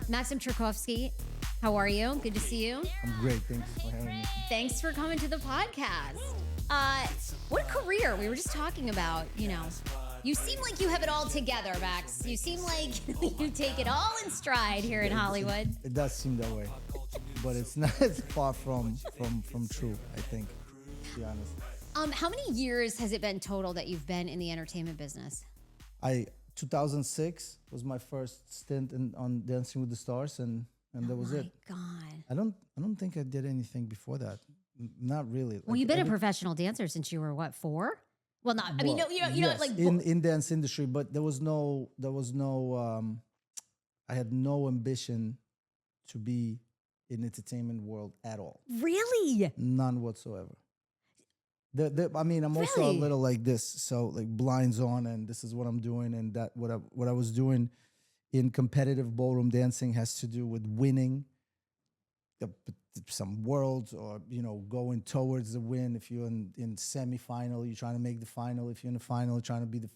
Maksim Chmerkovskiy, how are you? Good to see you. I'm great. Thanks for having me. Thanks for coming to the podcast. What career? We were just talking about, you seem like you have it all together, Max. You seem like you take it all in stride here in Hollywood. It does seem that way, but it's not as far from true, I think, to be honest. How many years has it been total that you've been in the entertainment business? 2006 was my first stint on Dancing with the Stars, and that was it. Oh my I don't think I did anything before that. Not really. Well, you've been a professional dancer since you were what, 4? Well, not. I mean, no, yes, like in dance industry, but there was no. I had no ambition to be in entertainment world at all. Really? None whatsoever. I mean, I'm also a little like this, so like blinds on, and this is what I'm doing, and that what I was doing in competitive ballroom dancing has to do with winning some worlds, or going towards the win. If you're in semifinal, you're trying to make the final. If you're in the final, you're trying to be the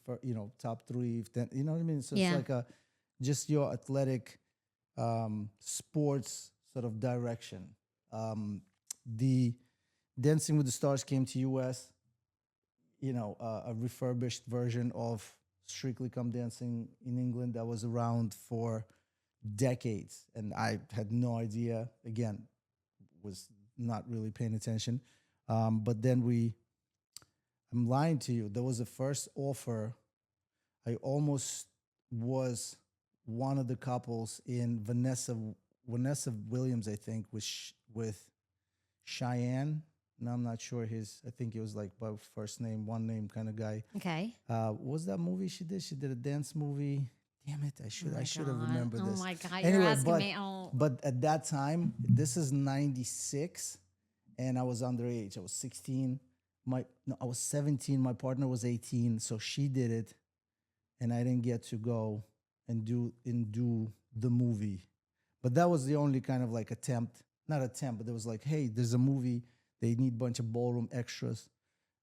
top 3. If then, you know what I mean? So it's like just your athletic sports sort of direction. The Dancing with the Stars came to US, a refurbished version of Strictly Come Dancing in England that was around for decades. And I had no idea, again, was not really paying attention. But then I'm lying to you, there was a first offer. I almost was one of the couples in Vanessa Williams, I think, with Cheyenne. No, I'm not sure I think it was like by first name, one name kind of guy. Okay. What was that movie she did? She did a dance movie. Damn it, I should have remembered this. Oh my God, anyway, you're asking me. Oh. But at that time, this is 96, and I was underage. I was 16. I was 17. My partner was 18, so she did it, and I didn't get to go and do the movie. But that was the only kind of like not attempt, but it was like, hey, there's a movie. They need a bunch of ballroom extras,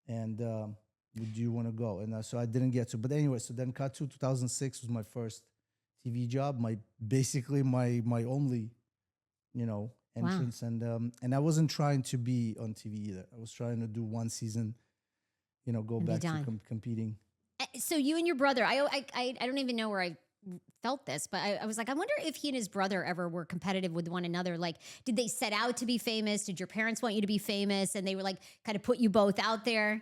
and do you want to go? And so I didn't get to. But anyway, so then cut to 2006 was my first TV job, basically my only, entrance. Wow. And I wasn't trying to be on TV either. I was trying to do one season, go and back to competing. So you and your brother, I don't even know where I felt this, but I was like, I wonder if he and his brother ever were competitive with one another. Like, did they set out to be famous? Did your parents want you to be famous? And they were like, kind of put you both out there?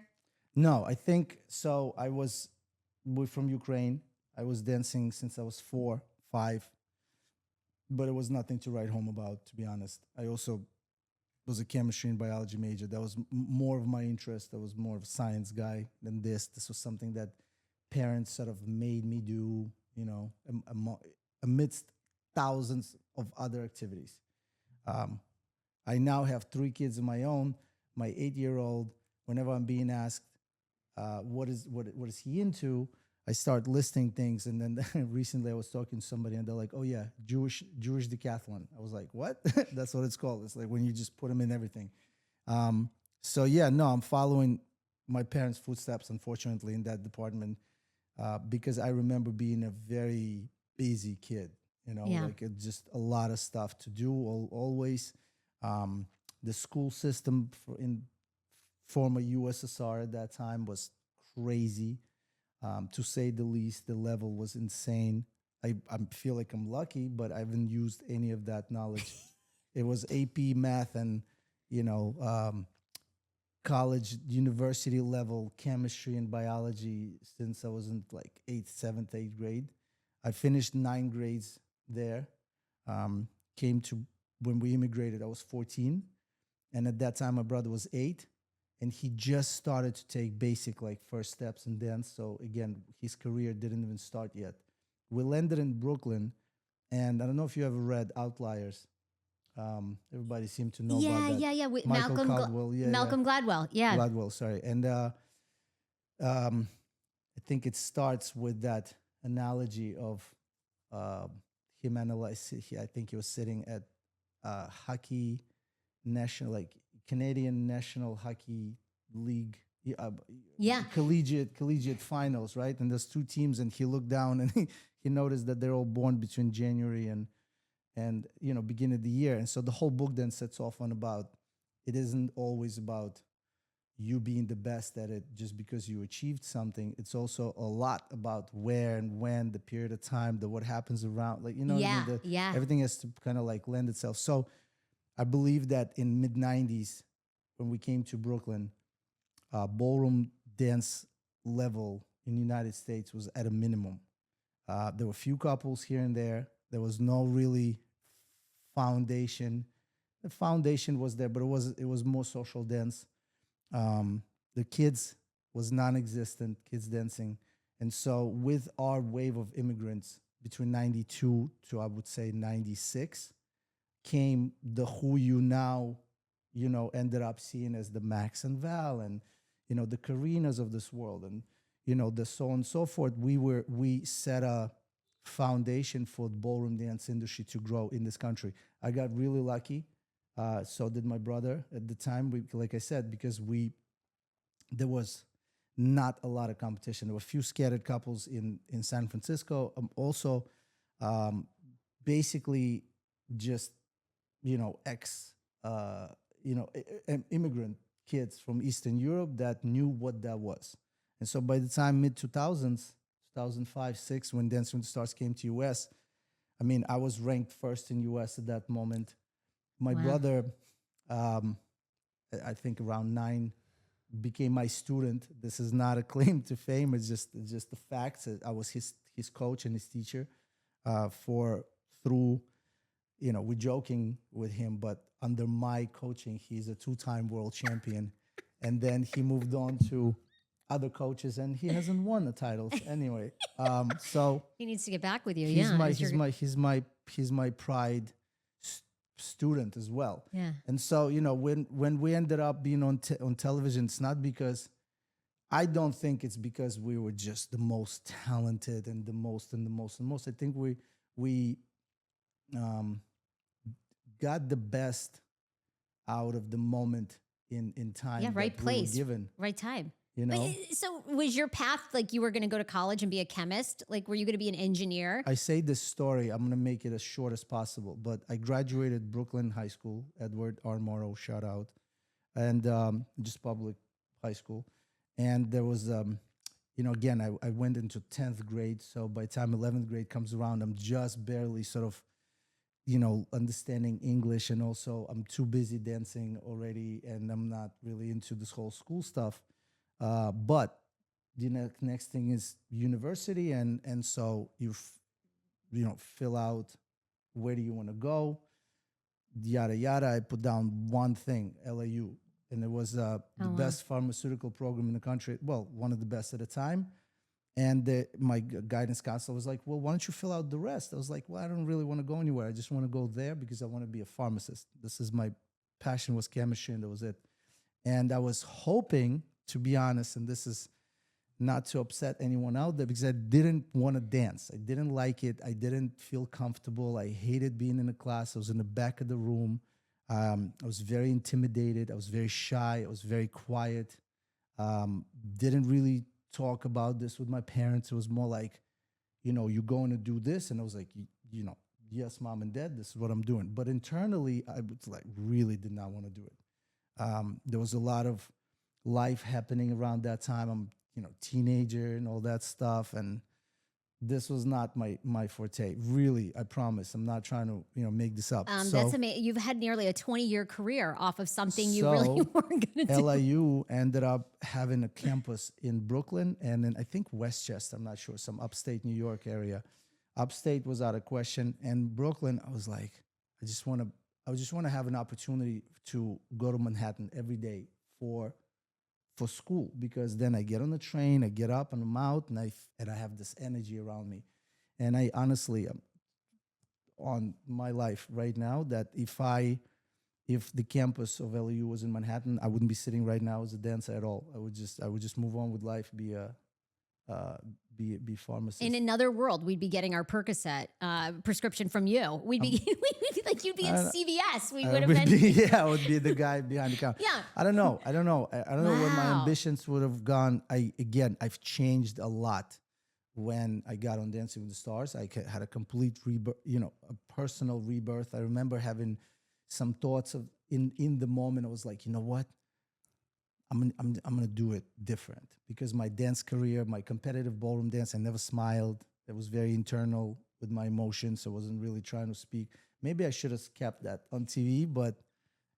No, I think so. We're from Ukraine. I was dancing since I was 4, 5, but it was nothing to write home about, to be honest. I also was a chemistry and biology major. That was more of my interest. I was more of a science guy than this. This was something that parents sort of made me do, amidst thousands of other activities. I now have 3 kids of my own. My 8-year-old, whenever I'm being asked, what is he into, I start listing things. And then recently I was talking to somebody, and they're like, oh yeah, Jewish decathlon. I was like, what? That's what it's called. It's like when you just put them in everything. So yeah, no, I'm following my parents' footsteps, unfortunately, in that department. Because I remember being a very busy kid, like it's just a lot of stuff to do always. The school system in former USSR at that time was crazy, to say the least. The level was insane. I feel like I'm lucky, but I haven't used any of that knowledge. It was AP math and, college, university level chemistry and biology since I was in like 8th, 7th, 8th grade. I finished 9 grades there. Came to, when we immigrated, I was 14. And at that time, my brother was 8. And he just started to take basic like first steps in dance. So again, his career didn't even start yet. We landed in Brooklyn. And I don't know if you ever read Outliers. Everybody seemed to know about that. Yeah. With Malcolm Gladwell. Malcolm Gladwell. Yeah. Gladwell, sorry. And I think it starts with that analogy of him analyzing. I think he was sitting at hockey national, like Canadian National Hockey League, collegiate finals, right? And there's 2 teams, and he looked down and he noticed that they're all born between January and and beginning of the year. And so the whole book then sets off on about it isn't always about you being the best at it just because you achieved something. It's also a lot about where and when, the period of time, the what happens around, like what I mean? Yeah. Everything has to kind of like lend itself. So I believe that in mid 90s, when we came to Brooklyn, ballroom dance level in the United States was at a minimum. There were a few couples here and there. There was no really foundation. The foundation was there, but it was more social dance. The kids was non-existent, kids dancing. And so with our wave of immigrants between 92 to I would say 96 came the who you now, ended up seeing as the Max and Val and, the Karinas of this world and, the so on and so forth. We set a foundation for the ballroom dance industry to grow in this country. I got really lucky. So did my brother at the time. Like I said, because there was not a lot of competition. There were a few scattered couples in San Francisco. Also, basically, just immigrant kids from Eastern Europe that knew what that was. And so by the time mid 2000s, 2005, 6, when Dance with the Stars came to US, I mean, I was ranked first in US at that moment. My brother, I think around 9, became my student. This is not a claim to fame. It's just the facts. I was his coach and his teacher through, we're joking with him, but under my coaching, he's a 2-time world champion. And then he moved on to other coaches, and he hasn't won the titles anyway. So he needs to get back with you. He's my pride student as well. Yeah. And so, when we ended up being on television, it's not because, I don't think it's because we were just the most talented and the most. I think we got the best out of the moment in time. Yeah, right place, we were given. right time. So was your path like you were going to go to college and be a chemist? Like, were you going to be an engineer? I say this story, I'm going to make it as short as possible, but I graduated Brooklyn High School, Edward R. Morrow, shout out, and just public high school. And there was, again, I went into 10th grade. So by the time 11th grade comes around, I'm just barely sort of, understanding English. And also I'm too busy dancing already. And I'm not really into this whole school stuff. But the next thing is university, and so you fill out where do you want to go, yada yada. I put down one thing, LAU, and it was the best pharmaceutical program in the country. Well, one of the best at the time. And my guidance counselor was like, "Well, why don't you fill out the rest?" I was like, "Well, I don't really want to go anywhere. I just want to go there because I want to be a pharmacist. This is my passion, was chemistry, and that was it." And I was hoping, to be honest, and this is not to upset anyone out there, because I didn't want to dance. I didn't like it. I didn't feel comfortable. I hated being in a class. I was in the back of the room. I was very intimidated. I was very shy. I was very quiet. Didn't really talk about this with my parents. It was more like, you're going to do this. And I was like, yes, mom and dad, this is what I'm doing. But internally, I was like, really did not want to do it. There was a lot of life happening around that time. I'm, teenager and all that stuff. And this was not my forte. Really, I promise. I'm not trying to, make this up. That's amazing. You've had nearly a 20-year career off of something you really weren't going to do. LIU ended up having a campus in Brooklyn and in, I think, Westchester. I'm not sure, some upstate New York area. Upstate was out of question. And Brooklyn, I was like, I just want to have an opportunity to go to Manhattan every day for school, because then I get on the train, I get up and I'm out, and I have this energy around me. And I honestly, on my life right now, that if the campus of LU was in Manhattan, I wouldn't be sitting right now as a dancer at all. I would just move on with life, be pharmacist. In another world, we'd be getting our Percocet prescription from you. We'd be like, you'd be in CVS. We would have been. I would be the guy behind the counter. Yeah. I don't know. I don't know where my ambitions would have gone. I've changed a lot when I got on Dancing with the Stars. I had a complete rebirth, a personal rebirth. I remember having some thoughts of in the moment. I was like, you know what? I'm gonna do it different, because my dance career, my competitive ballroom dance, I never smiled. It was very internal with my emotions. I wasn't really trying to speak. Maybe I should have kept that on TV, but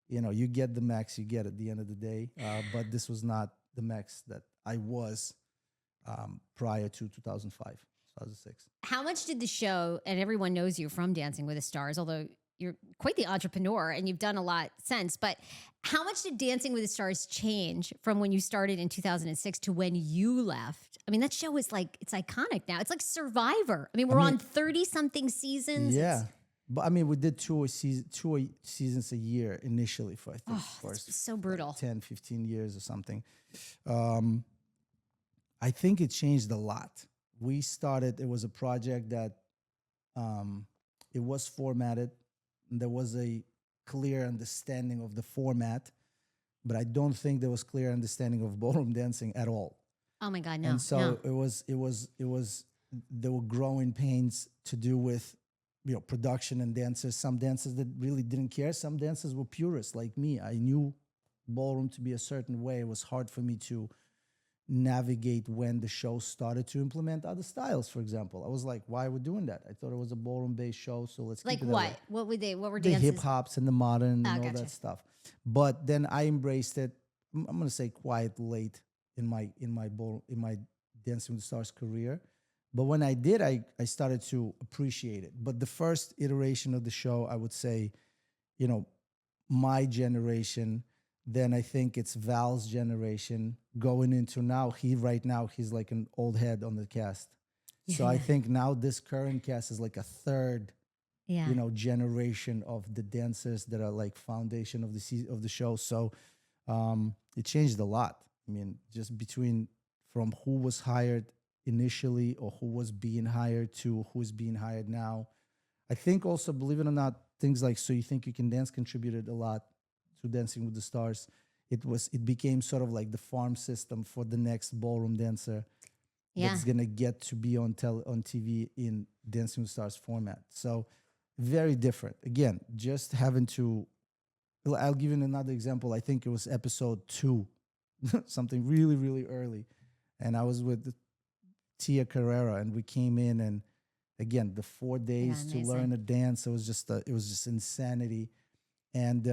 you get the max you get at the end of the day. But this was not the max that I was prior to 2005, 2006. How much did the show, and everyone knows you from Dancing with the Stars, although you're quite the entrepreneur and you've done a lot since, but how much did Dancing with the Stars change from when you started in 2006 to when you left? I mean, that show is like, it's iconic now. It's like Survivor. I mean, we're on 30 something seasons. Yeah. But I mean, we did two seasons a year initially for, I think, first so brutal. like 10, 15 years or something. I think it changed a lot. We started, it was a project that it was formatted. There was a clear understanding of the format, but I don't think there was clear understanding of ballroom dancing at all. Oh my God, no. And so no. it was there were growing pains to do with production and dancers. Some dancers that really didn't care. Some dancers were purists like me. I knew ballroom to be a certain way. It was hard for me to navigate when the show started to implement other styles. For example, I was like, why are we doing that? I thought it was a ballroom based show, so let's like keep it what? that way. What were The dances? hip hops and the modern and all gotcha. that stuff. But then I embraced it. I'm gonna say quite late in my Dancing with the Stars career. But when I did, I started to appreciate it. But the first iteration of the show, I would say, my generation. Then I think it's Val's generation going into now. Right now he's like an old head on the cast. So I think now this current cast is like a third, generation of the dancers that are like foundation of the show. So it changed a lot. I mean, just from who was hired initially or who was being hired to who's being hired now. I think also, believe it or not, things like So You Think You Can Dance contributed a lot to Dancing with the Stars. It became sort of like the farm system for the next ballroom dancer that's gonna get to be on TV in Dancing with the Stars format. So very different. Again, just having to. I'll give you another example. I think it was episode 2, something really really early, and I was with Tia Carrera, and we came in, and again the 4 days to learn a dance. It was just insanity, and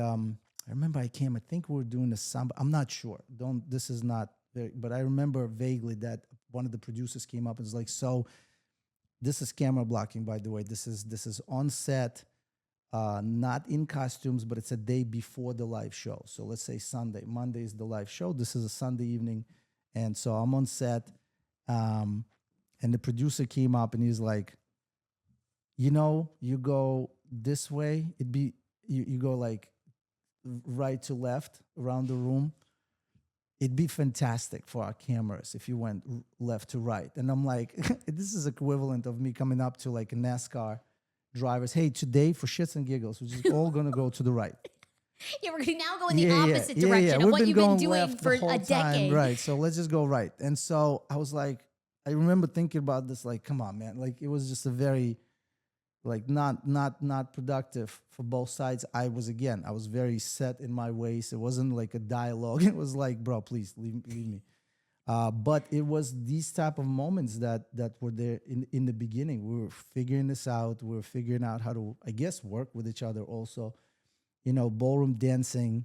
I remember I think we were doing the samba. I'm not sure. This is not very, but I remember vaguely that one of the producers came up and was like, so this is camera blocking, by the way. This is on set, not in costumes, but it's a day before the live show. So let's say Sunday. Monday is the live show. This is a Sunday evening. And so I'm on set, and the producer came up and he's like, you go this way, you go like right to left around the room. It'd be fantastic for our cameras if you went left to right. And I'm like, this is equivalent of me coming up to like a NASCAR drivers. Hey, today for shits and giggles, we're just all gonna go to the right. Yeah, we're now going the opposite direction of what you've been doing for a decade. Right. So let's just go right. And so I was like, I remember thinking about this, like, come on, man. Like it was just a very like not productive for both sides. I was very set in my ways. It wasn't like a dialogue. It was like, bro, please leave me. But it was these type of moments that were there in the beginning. We were figuring this out. We were figuring out how to, I guess, work with each other also. Ballroom dancing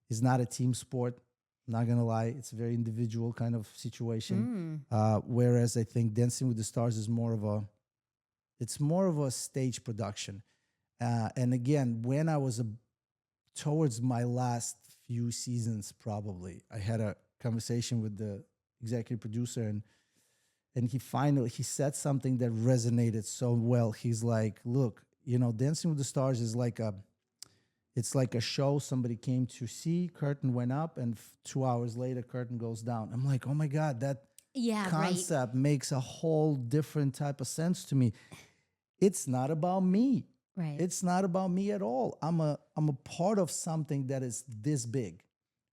is not a team sport. I'm not gonna lie. It's a very individual kind of situation. Whereas I think Dancing with the Stars is more of a stage production. And again, when I was towards my last few seasons, probably, I had a conversation with the executive producer, and he said something that resonated so well. He's like, look, Dancing with the Stars is it's like a show somebody came to see, curtain went up, and 2 hours later, curtain goes down. I'm like, oh my God, that concept makes a whole different type of sense to me. It's not about me. Right. It's not about me at all. I'm a part of something that is this big.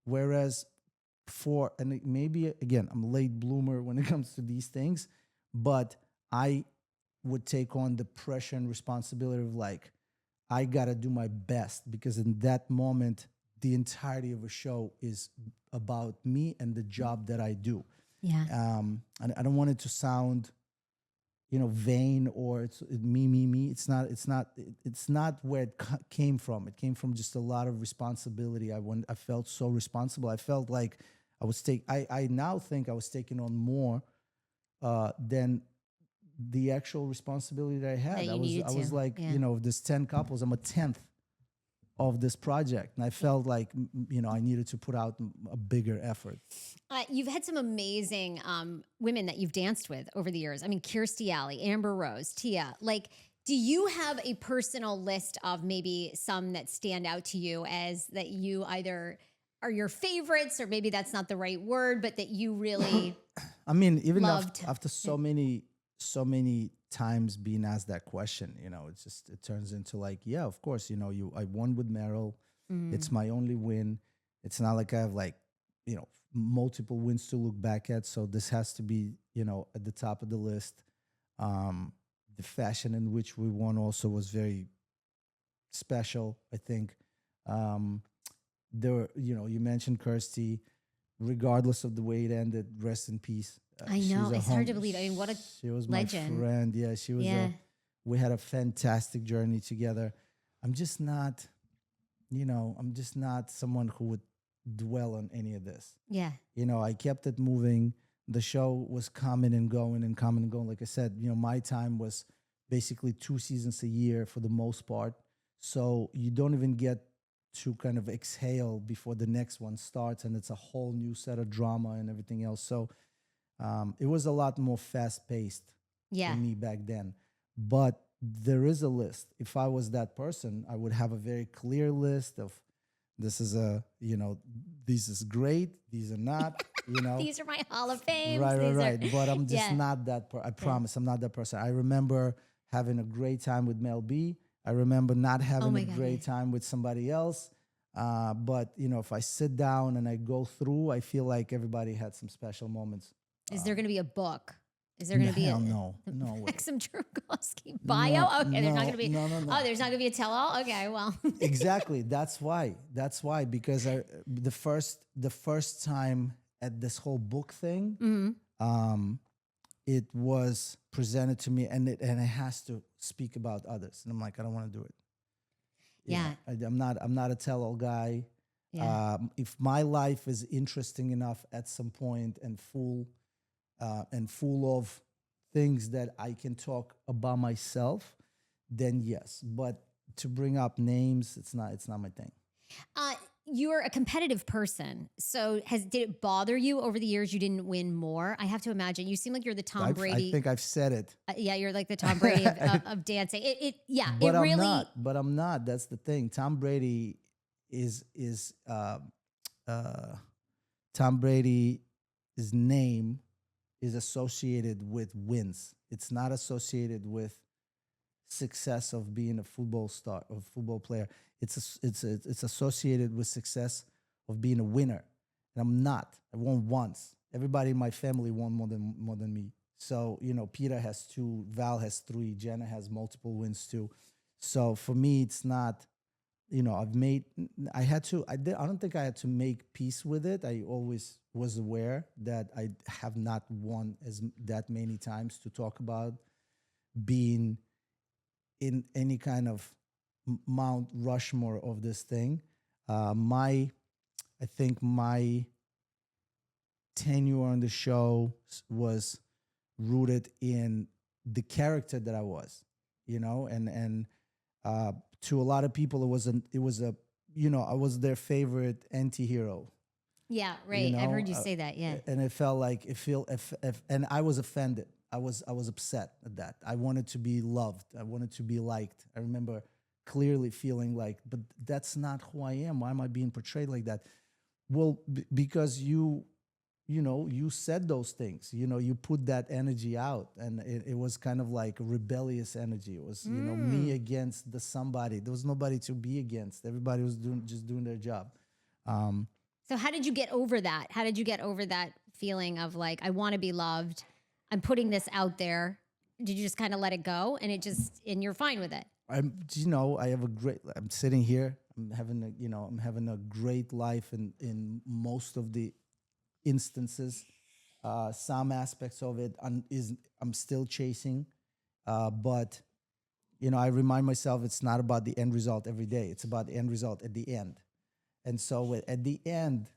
Whereas and maybe, again, I'm a late bloomer when it comes to these things, but I would take on the pressure and responsibility of like, I gotta do my best, because in that moment, the entirety of a show is about me and the job that I do. Yeah. And I don't want it to sound, vain, or it's me. It's not where it came from. It came from just a lot of responsibility. I felt so responsible. I felt like I now think I was taking on more than the actual responsibility that I had. That you I needed was to. like, Yeah. of this 10 couples, I'm a 10th of this project. And I felt like, I needed to put out a bigger effort. You've had some amazing women that you've danced with over the years. I mean, Kirstie Alley, Amber Rose, Tia. Like, do you have a personal list of maybe some that stand out to you as that you either are your favorites, or maybe that's not the right word, but that you really I mean, even loved? after so many times being asked that question, it turns into like, yeah, of course, I won with Meryl. It's my only win. It's not like I have like, multiple wins to look back at. So this has to be, at the top of the list. The fashion in which we won also was very special, I think. You mentioned Kirstie. Regardless of the way it ended, rest in peace. I know, it's hard to believe. I mean, what a she was legend. my friend. Yeah, she was. Yeah. We had a fantastic journey together. I'm just not, I'm just not someone who would dwell on any of this. Yeah. I kept it moving. The show was coming and going and coming and going. Like I said, my time was basically 2 seasons a year for the most part. So you don't even get to kind of exhale before the next one starts, and it's a whole new set of drama and everything else. So it was a lot more fast paced Yeah. for me back then. But there is a list. If I was that person, I would have a very clear list of this is this is great. These are not, These are my Hall of Fames. Right. These are, But I'm just yeah. not that. I promise, I'm not that person. I remember having a great time with Mel B. I remember not having my a God, great yeah. time with somebody else. But if I sit down and I go through, I feel like everybody had some special moments. Is there going to be a book? Is there going to be Hell no way. Maxim Chmerkovskiy bio? No, Okay, there's not going to be. no. Oh, there's not going to be a tell-all. Okay, well. Exactly. That's why. Because the first time at this whole book thing, it was presented to me, and it has to speak about others, and I'm like, I don't want to do it. Yeah. I'm not a tell-all guy. Yeah. If my life is interesting enough at some point and full of things that I can talk about myself, then yes. But to bring up names, it's not my thing. You're a competitive person. So did it bother you over the years you didn't win more? I have to imagine. You seem like you're the Tom Brady. I think I've said it. Yeah, you're like the Tom Brady of dancing. But it really. I'm not. That's the thing. Tom Brady is Tom Brady's name is associated with wins. It's not associated with success of being a football star or football player. It's associated with success of being a winner, and I'm not. I won once. Everybody in my family won more than me. So Peter has 2, Val has 3, Jenna has multiple wins too. So for me, it's not. I don't think I had to make peace with it. I always was aware that I have not won that many times to talk about being in any kind of Mount Rushmore of this thing. I think my tenure on the show was rooted in the character that I was, and to a lot of people, I was their favorite anti-hero. Yeah, right. I've heard you say that. Yeah. And it felt like and I was offended. I was upset at that. I wanted to be loved. I wanted to be liked. I remember clearly feeling like, but that's not who I am. Why am I being portrayed like that? Well, because you said those things. You put that energy out, and it was kind of like a rebellious energy. It was me against somebody. There was nobody to be against. Everybody was just doing their job. So how did you get over that? How did you get over that feeling of like, I want to be loved? I'm putting this out there. Did you just kind of let it go and you're fine with it? I have a great. I'm sitting here. I'm having a great life in most of the instances. Some aspects of it I'm still chasing, but I remind myself it's not about the end result every day. It's about the end result at the end. And so at the end,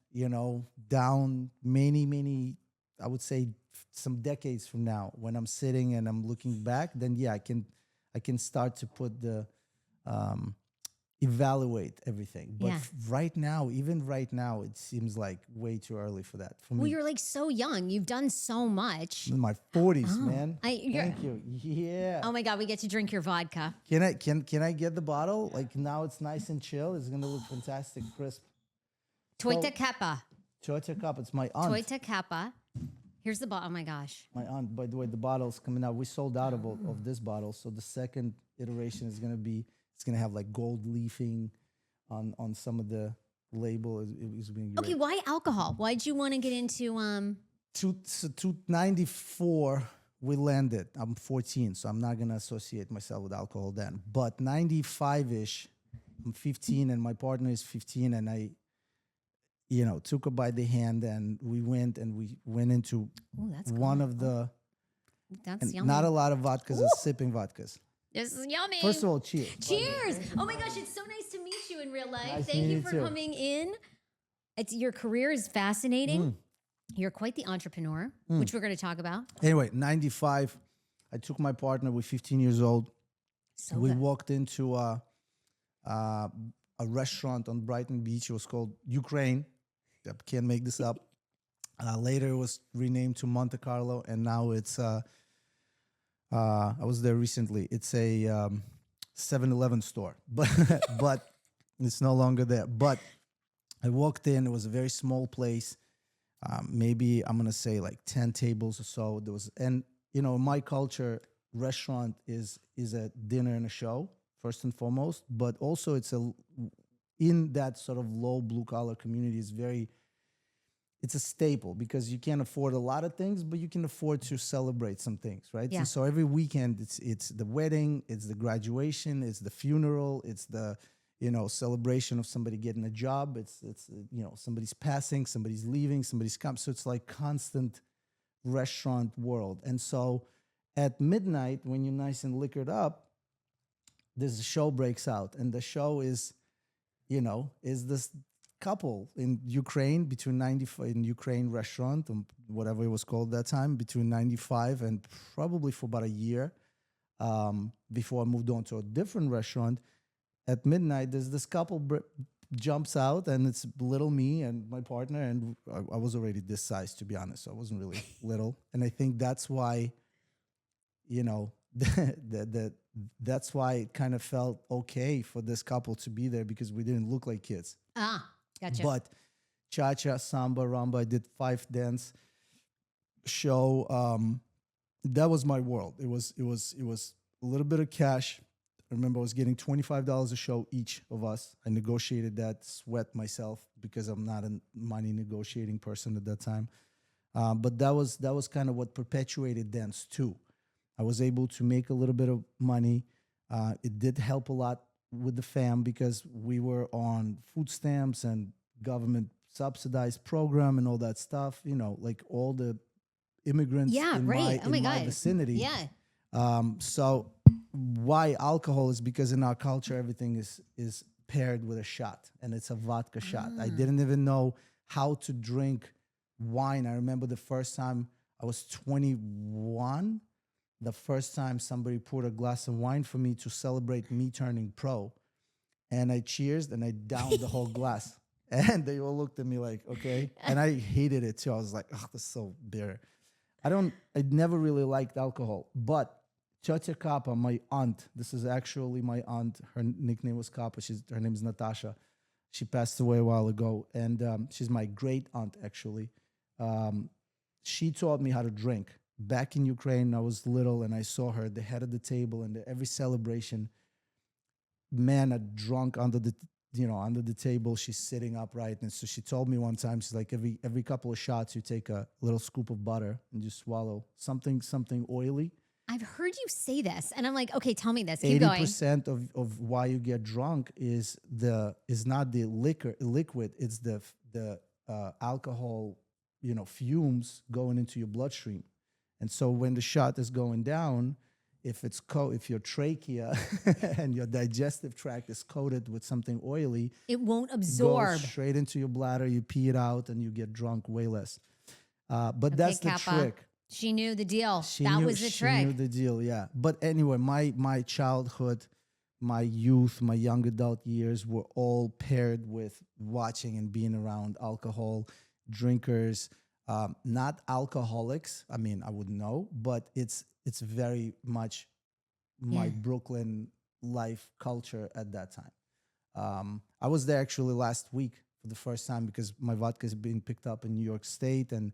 down many, I would say some decades from now, when I'm sitting and I'm looking back, then yeah, I can start to put evaluate everything. But Yeah. even right now, it seems like way too early for that. For Well, me, you're like so young. You've done so much. in my 40s, man. Thank you. Yeah. Oh my God, we get to drink your vodka. Can I get the bottle? Like now it's nice and chill. It's gonna look fantastic, crisp. Toita Kappa. Chocha cup. It's my aunt. Toita Kappa. Here's the bottle. Oh my gosh. My aunt. By the way, the bottle's coming out. We sold out of this bottle, so the second iteration is gonna have like gold leafing on some of the label. It's being Okay, why alcohol? Why'd you want to get into 294 we landed. I'm 14, so I'm not gonna associate myself with alcohol then. But 95ish, I'm 15 and my partner is 15, and I took her by the hand and we went into that's one cool. of the That's yummy. not a lot of vodkas, sipping vodkas. This is yummy. First of all, cheers. Cheers. Oh my gosh, it's so nice to meet you in real life. Nice Thank meeting you you for too. coming in. Your career is fascinating. You're quite the entrepreneur, which we're going to talk about. Anyway, 95, I took my partner. We're 15 years old. So We good. walked into a restaurant on Brighton Beach. It was called Ukraine. I can't make this up. Later, it was renamed to Monte Carlo, and now it's. I was there recently. It's a 7-Eleven store, but it's no longer there. But I walked in. It was a very small place. Maybe I'm gonna say like 10 tables or so. There was, and in my culture, restaurant is a dinner and a show first and foremost, but also in that sort of low blue collar community it's a staple because you can't afford a lot of things, but you can afford to celebrate some things, right? Yeah. And so every weekend it's the wedding, it's the graduation, it's the funeral, it's the celebration of somebody getting a job. It's somebody's passing, somebody's leaving, somebody's come. So it's like constant restaurant world. And so at midnight, when you're nice and liquored up, this show breaks out, and the show is this couple in Ukraine in Ukraine restaurant, whatever it was called that time, between 95 and probably for about a year before I moved on to a different restaurant. At midnight, there's this couple jumps out, and it's little me and my partner, and I was already this size, to be honest, so I wasn't really little. And I think that's why, that's why it kind of felt okay for this couple to be there, because we didn't look like kids. Gotcha. But cha-cha, samba, rumba, I did 5 dance show. That was my world. It was a little bit of cash. I remember I was getting $25 a show each of us. I negotiated that, sweat myself because I'm not a money negotiating person at that time. But that was kind of what perpetuated dance too. I was able to make a little bit of money. It did help a lot with the fam because we were on food stamps and government subsidized program and all that stuff. Like all the immigrants in my vicinity. Yeah. So why alcohol is because in our culture everything is paired with a shot, and it's a vodka shot. I didn't even know how to drink wine. I remember the first time I was 21, the first time somebody poured a glass of wine for me to celebrate me turning pro, and I cheersed and I downed the whole glass, and they all looked at me like, okay, and I hated it too. I was like, oh, this is so bitter. I never really liked alcohol, but Tiotia Kappa, my aunt, this is actually my aunt. Her nickname was Kappa. Her name is Natasha. She passed away a while ago, and she's my great aunt, actually. She taught me how to drink. Back in Ukraine, I was little, and I saw her at the head of the table, and every celebration, men are drunk under the under the table. She's sitting upright. And so she told me one time, she's like, every couple of shots, you take a little scoop of butter and you swallow something oily. I've heard you say this, and I'm like, okay, tell me this. Keep 80% of why you get drunk is not the liquid, it's the alcohol, fumes going into your bloodstream. And so when the shot is going down, if your trachea and your digestive tract is coated with something oily, it won't absorb. Goes straight into your bladder, you pee it out, and you get drunk way less. But that's the trick. She knew the deal. That was the trick. She knew the deal, yeah. But anyway, my childhood, my youth, my young adult years were all paired with watching and being around alcohol drinkers, not alcoholics. I mean, I wouldn't know, but it's very much my Brooklyn life culture at that time. I was there actually last week for the first time because my vodka is being picked up in New York State, and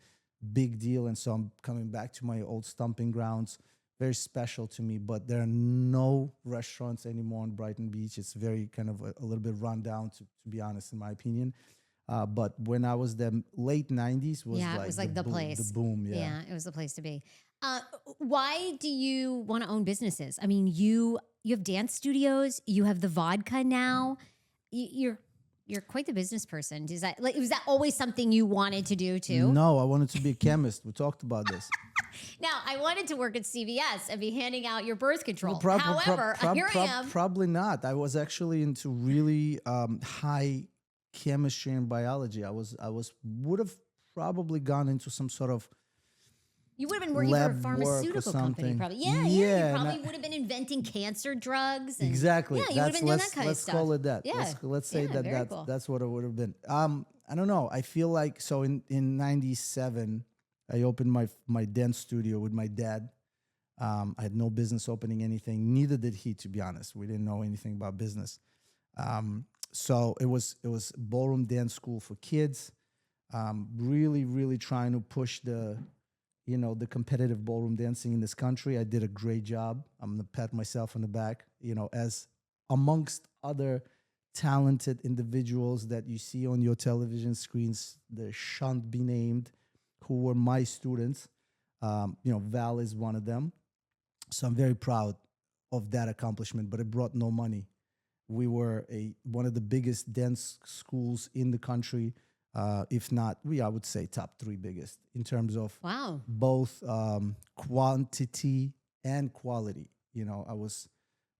big deal. And so I'm coming back to my old stomping grounds. Very special to me, but there are no restaurants anymore in Brighton Beach. It's very kind of a little bit run down, to be honest, in my opinion. But when I was there, late 90s was like the place. The boom, yeah. It was the place to be. Why do you want to own businesses? I mean, you have dance studios, you have the vodka now. You're quite the business person. Was that always something you wanted to do too? No, I wanted to be a chemist. We talked about this. Now, I wanted to work at CVS and be handing out your birth control. However, here I am. Probably not. I was actually into really high chemistry and biology. I would have probably gone into some sort of You would have been working for a pharmaceutical company, probably. Yeah. You probably would have been inventing cancer drugs. And, exactly. Yeah, you would have been doing that kind of stuff. Let's call it that. Yeah. Let's say that's what it would have been. I don't know. I feel like, so in 97, I opened my dance studio with my dad. I had no business opening anything. Neither did he, to be honest. We didn't know anything about business. So it was ballroom dance school for kids. Really, really trying to push the competitive ballroom dancing in this country. I did a great job. I'm going to pat myself on the back, as amongst other talented individuals that you see on your television screens, they shan't be named, who were my students. Val is one of them. So I'm very proud of that accomplishment, but it brought no money. We were one of the biggest dance schools in the country. If not, I would say top 3 biggest in terms of both quantity and quality.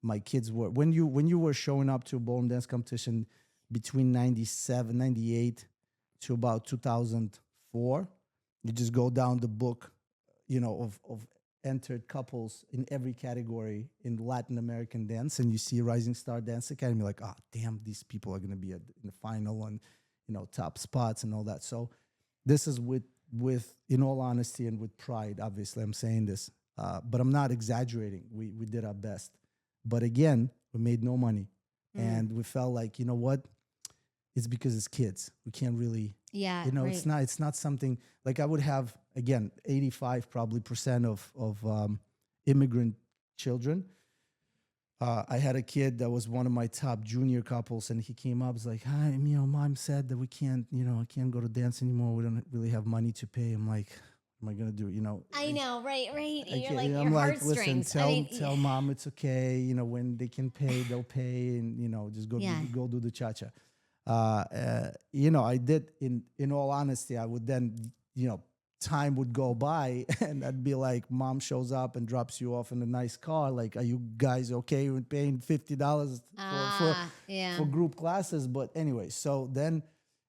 My kids were, when you were showing up to a ballroom dance competition between 97, 98 to about 2004, you just go down the book, of entered couples in every category in Latin American dance, and you see Rising Star Dance Academy, like, oh, damn, these people are going to be in the final and top spots and all that. So this is with, in all honesty and with pride, obviously I'm saying this, but I'm not exaggerating. We did our best. But again, we made no money. And we felt like, you know what? It's because it's kids. We can't really, right. It's not something, like I would have, again, 85% probably of immigrant children. I had a kid that was one of my top junior couples, and he came up, was like, hi, mom said that we can't, I can't go to dance anymore. We don't really have money to pay. I'm like, what am I going to do? I know, right. You're like, I'm your like, heartstrings. listen, tell mom it's okay. When they can pay, they'll pay, and, just go do the cha-cha. I did, in all honesty, I would then, time would go by and I'd be like, mom shows up and drops you off in a nice car. Like, are you guys okay with paying $50 for group classes? But anyway, so then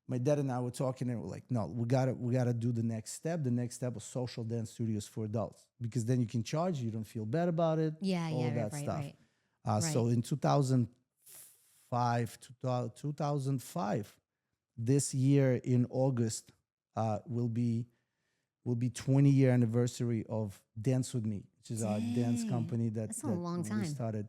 my dad and I were talking and we're like, no, we gotta do the next step. The next step was social dance studios for adults, because then you can charge, you don't feel bad about it. All that stuff. Right. So in 2005, this year in August, will be 20-year anniversary of Dance With Me, which is our dance company that's a long time. We started.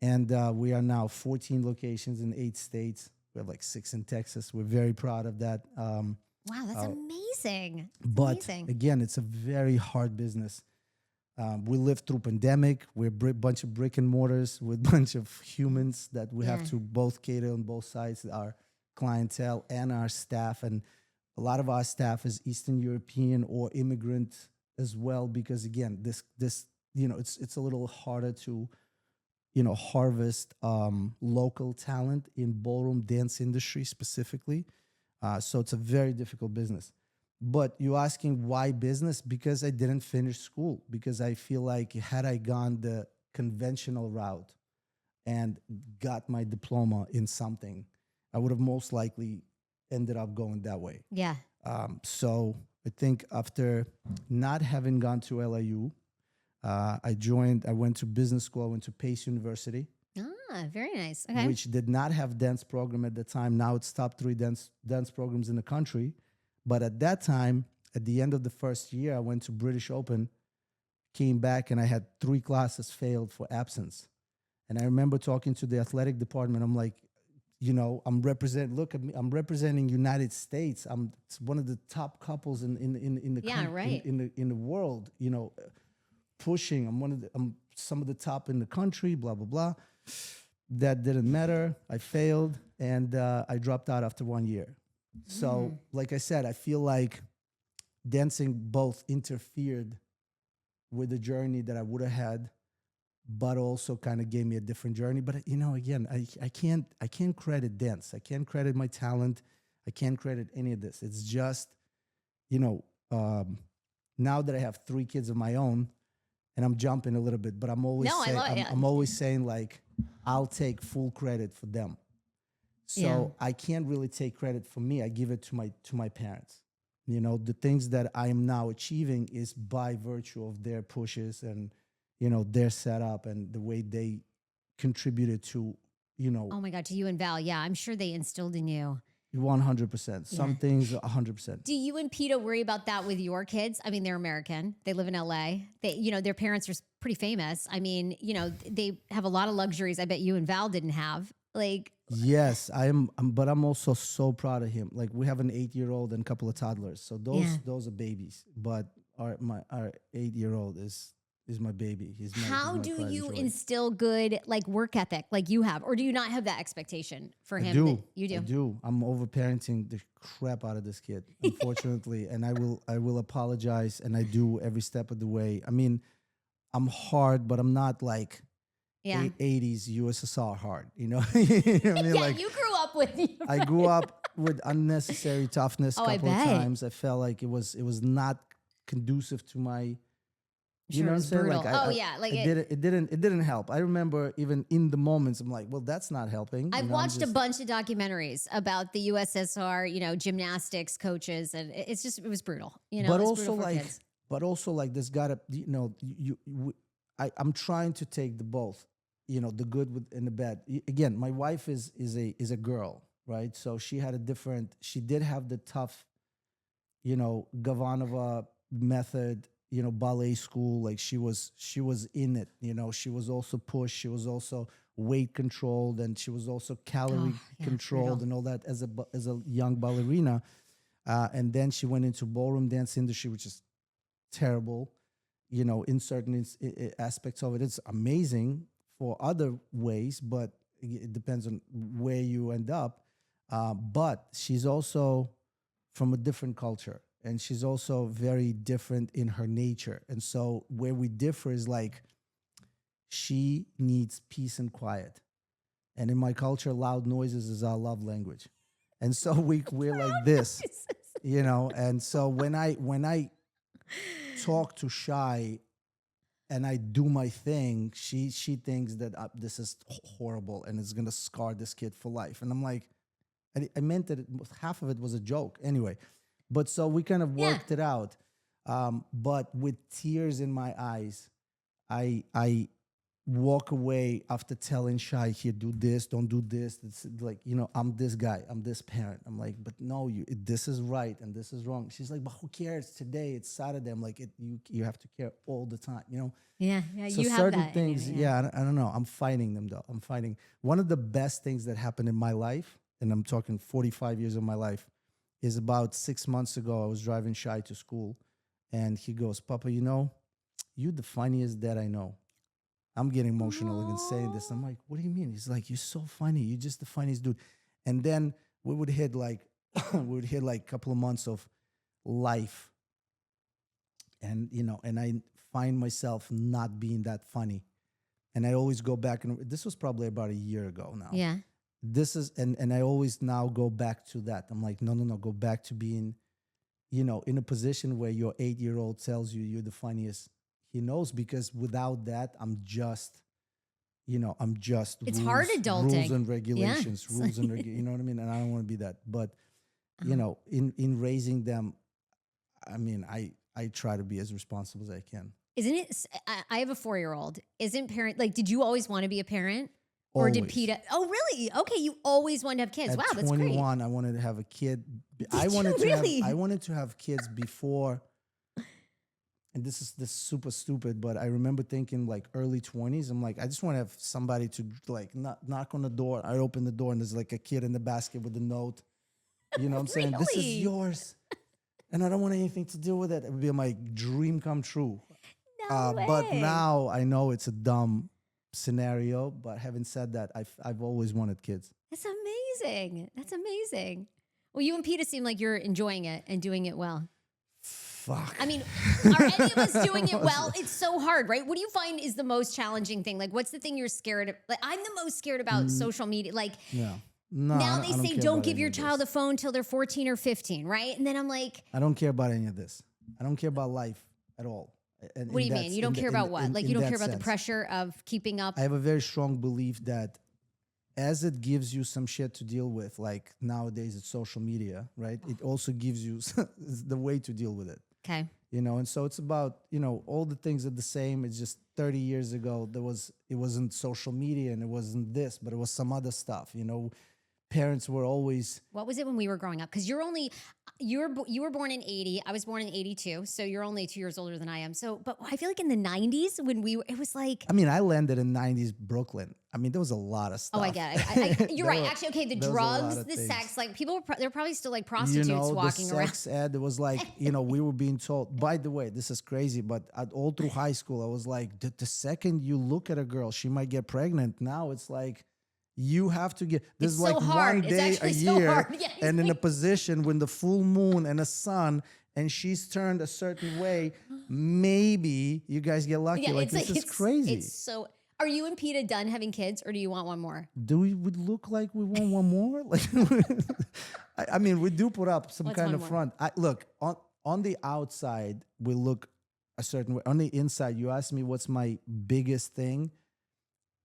And we are now 14 locations in 8 states. We have like 6 in Texas. We're very proud of that. Wow, that's amazing. But again, it's a very hard business. We lived through pandemic. We're a bunch of brick and mortars with bunch of humans that we have Yeah. to both cater on both sides, our clientele and our staff. And a lot of our staff is Eastern European or immigrant as well, because again, this it's a little harder to harvest local talent in ballroom dance industry specifically. So it's a very difficult business. But you're asking why business? Because I didn't finish school. Because I feel like had I gone the conventional route and got my diploma in something, I would have most likely ended up going that way. Yeah. So I think after not having gone to LIU, I went to business school. I went to Pace University, Very nice. Okay. which did not have dance program at the time. Now it's top 3 dance programs in the country. But at that time, at the end of the first year, I went to British Open, came back, and I had 3 classes failed for absence. And I remember talking to the athletic department. I'm like, look at me. I'm representing United States. It's one of the top couples in the Yeah, right. in the world. Pushing. I'm some of the top in the country. Blah blah blah. That didn't matter. I failed, and I dropped out after 1 year. So, like I said, I feel like dancing both interfered with the journey that I would have had, but also kind of gave me a different journey. But again, I can't credit dance. I can't credit my talent. I can't credit any of this. It's just, now that I have 3 kids of my own, and I'm jumping a little bit, but I'm always No, I saying, love it. I'm always saying like, I'll take full credit for them. So I can't really take credit for me. I give it to my parents. The things that I am now achieving is by virtue of their pushes and their setup and the way they contributed to Oh my God, to you and Val. Yeah, I'm sure they instilled in you. 100%. Some Yeah. things 100%. Do you and Peta worry about that with your kids? I mean, they're American. They live in LA. Their parents are pretty famous. I mean, they have a lot of luxuries I bet you and Val didn't have. Like, Yes, but I'm also so proud of him. Like we have an 8-year-old and a couple of toddlers, so those are babies. But our 8-year-old is my baby. He's how my do pride and you joy. instill good like work ethic like you have, or do you not have that expectation for I him? do. That you do. I do. I'm over-parenting the crap out of this kid, unfortunately, and I will apologize, and I do every step of the way. I mean, I'm hard, but I'm not like Yeah. 80s USSR hard. You know what I mean? Yeah, Like you grew up with. I grew up with unnecessary toughness a Oh, I couple of bet. times. I felt like it was not conducive to my. You Sure, know it what I'm was saying? brutal. Like Oh, yeah, like it didn't help. I remember even in the moments, I'm like, well, that's not helping. I've I'm watched a just- bunch of documentaries about the USSR, gymnastics coaches, and it was brutal. but it's also brutal for like, kids. there's gotta, I'm trying to take the both, the good with and the bad. Again, my wife is a girl, right? So she did have the tough, Gavanova method, ballet school. Like she was in it. She was also pushed. She was also weight controlled, and she was also calorie yeah, controlled brutal. and all that as a young ballerina. And then she went into ballroom dance industry, which is terrible. In certain aspects of it, it's amazing for other ways, but it depends on where you end up. But she's also from a different culture, and she's also very different in her nature. And so where we differ is like she needs peace and quiet, and in my culture, loud noises is our love language. And so we're like this, And so when I talk to Shy and I do my thing, she thinks that this is horrible and it's gonna scar this kid for life. And I'm like, I meant that half of it was a joke anyway. But so we kind of Yeah. worked it out. But with tears in my eyes, I walk away after telling Shy, here, do this, don't do this. It's like, I'm this guy, I'm this parent. I'm like, but no, this is right and this is wrong. She's like, but who cares? Today, it's Saturday. I'm like, you have to care all the time, Yeah, So you have certain that. things, anyway, I don't know. I'm fighting them though. I'm fighting. One of the best things that happened in my life, and I'm talking 45 years of my life, is about 6 months ago. I was driving Shy to school, and he goes, "Papa, "You're the funniest dad I know." I'm getting emotional even saying this. I'm like, "What do you mean?" He's like, "You're so funny. You're just the funniest dude." And then we would hit like a couple of months of life, and and I find myself not being that funny, and I always go back, and this was probably about a year ago now. Yeah. This is, and I always now go back to that. I'm like, no, no, no, go back to being, in a position where your 8-year-old tells you you're the funniest he knows, because without that, I'm just It's rules, hard adulting. rules and regulations, Yeah. rules and you know what I mean? And I don't want to be that. But, in raising them, I mean, I try to be as responsible as I can. Isn't it? I have a 4-year-old. Isn't parent like? Did you always want to be a parent, or did Always. PETA? Oh, really? Okay, you always wanted to have kids. At Wow, that's great. 21, I wanted to have a kid. I you wanted to really? I wanted to have kids before, and this is super stupid, but I remember thinking like early 20s. I'm like, I just want to have somebody to like knock on the door. I open the door and there's like a kid in the basket with a note. You know what I'm saying? This is Really? yours. And I don't want anything to do with it. It would be my dream come true. No way. But now I know it's a dumb scenario. But having said that, I've always wanted kids. That's amazing. That's amazing. Well, you and PETA seem like you're enjoying it and doing it well. Fuck. I mean, are any of us doing it well? It's so hard, right? What do you find is the most challenging thing? Like, what's the thing you're scared of? Like, I'm the most scared about social media. Like, Yeah. No, now I they don't say care don't about give any your of child this. a phone till they're 14 or 15, right? And then I'm like, I don't care about any of this. I don't care about life at all. what do you mean? You don't care about what? Like, you don't care about the pressure of keeping up? I have a very strong belief that as it gives you some shit to deal with, like nowadays it's social media, right? It also gives you the way to deal with it. Okay. And so it's about, all the things are the same. It's just 30 years ago, it wasn't social media and it wasn't this, but it was some other stuff, Parents were always. What was it when we were growing up? Because you were born in 80. I was born in 82. So you're only 2 years older than I am. So, but I feel like in the 90s when it was like. I mean, I landed in 90s Brooklyn. I mean, there was a lot of stuff. Oh, I get it. You're right. Actually, okay, the there was a lot drugs, of the things. sex, like people they're probably still like prostitutes walking the around. sex ed, it was like, we were being told, by the way, this is crazy, but all through high school, I was like, the second you look at a girl, she might get pregnant. Now it's like, you have to get, there's It's like so hard. one day It's a actually so year, hard. Yeah, and in a position when the full moon and a sun, and she's turned a certain way, maybe you guys get lucky. Yeah, This is crazy. It's so. Are you and PETA done having kids, or do you want one more? Do we would look like we want one more? Like, I mean, we do put up some What's kind one of more? front. Look, on the outside, we look a certain way. On the inside, you ask me what's my biggest thing.